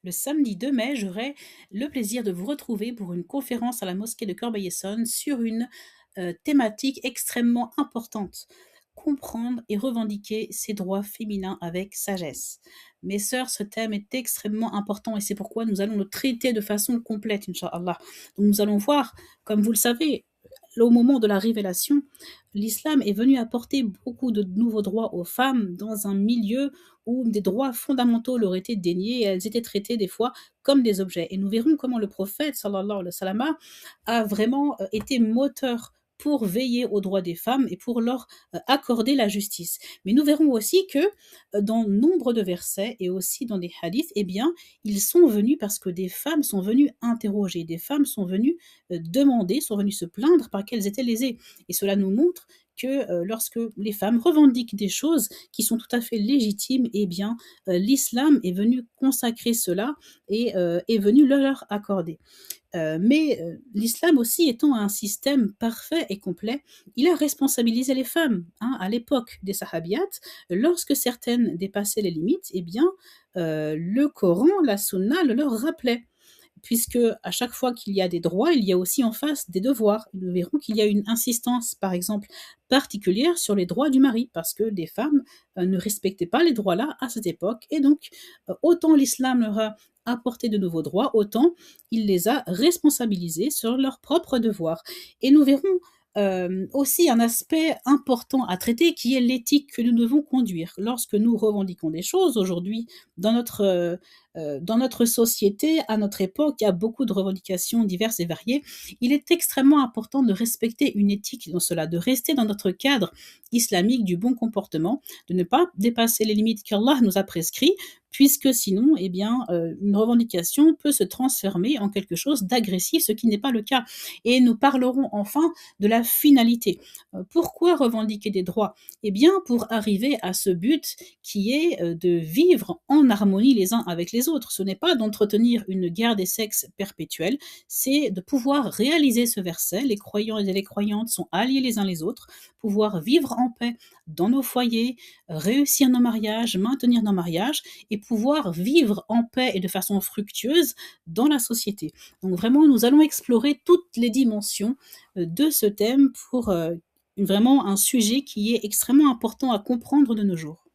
Le samedi 2 mai, j'aurai le plaisir de vous retrouver pour une conférence à la mosquée de Corbeil-Essonnes sur une thématique extrêmement importante. Comprendre et revendiquer ses droits féminins avec sagesse. Mes sœurs, ce thème est extrêmement important et c'est pourquoi nous allons le traiter de façon complète, Inch'Allah. Donc nous allons voir, comme vous le savez, au moment de la révélation, l'islam est venu apporter beaucoup de nouveaux droits aux femmes dans un milieu où des droits fondamentaux leur étaient déniés et elles étaient traitées des fois comme des objets. Et nous verrons comment le prophète, sallallahu alayhi wa sallam, a vraiment été moteur pour veiller aux droits des femmes et pour leur accorder la justice. Mais nous verrons aussi que dans nombre de versets et aussi dans des hadiths, eh bien, ils sont venus parce que des femmes sont venues interroger, des femmes sont venues demander, sont venues se plaindre par qu'elles étaient lésées. Et cela nous montre que lorsque les femmes revendiquent des choses qui sont tout à fait légitimes, eh bien, l'islam est venu consacrer cela et est venu le leur accorder. Mais l'islam aussi étant un système parfait et complet, il a responsabilisé les femmes, hein, à l'époque des sahabiyates. Lorsque certaines dépassaient les limites, eh bien, le Coran, la Sunna le leur rappelait. Puisque à chaque fois qu'il y a des droits, il y a aussi en face des devoirs. Nous verrons qu'il y a une insistance, par exemple, particulière sur les droits du mari, parce que des femmes ne respectaient pas les droits-là à cette époque. Et donc, autant l'islam leur a apporté de nouveaux droits, autant il les a responsabilisés sur leurs propres devoirs. Et nous verrons aussi un aspect important à traiter qui est l'éthique que nous devons conduire. Lorsque nous revendiquons des choses aujourd'hui dans notre société, à notre époque, il y a beaucoup de revendications diverses et variées. Il est extrêmement important de respecter une éthique dans cela, de rester dans notre cadre islamique du bon comportement, de ne pas dépasser les limites qu'Allah nous a prescrites, puisque sinon, eh bien, une revendication peut se transformer en quelque chose d'agressif, ce qui n'est pas le cas. Et nous parlerons enfin de la finalité. Pourquoi revendiquer des droits? Eh bien, pour arriver à ce but qui est de vivre en harmonie les uns avec les autres. Ce n'est pas d'entretenir une guerre des sexes perpétuelle, c'est de pouvoir réaliser ce verset. Les croyants et les croyantes sont alliés les uns les autres, pouvoir vivre en paix dans nos foyers, réussir nos mariages, maintenir nos mariages et pouvoir vivre en paix et de façon fructueuse dans la société. Donc vraiment, nous allons explorer toutes les dimensions de ce thème pour vraiment un sujet qui est extrêmement important à comprendre de nos jours.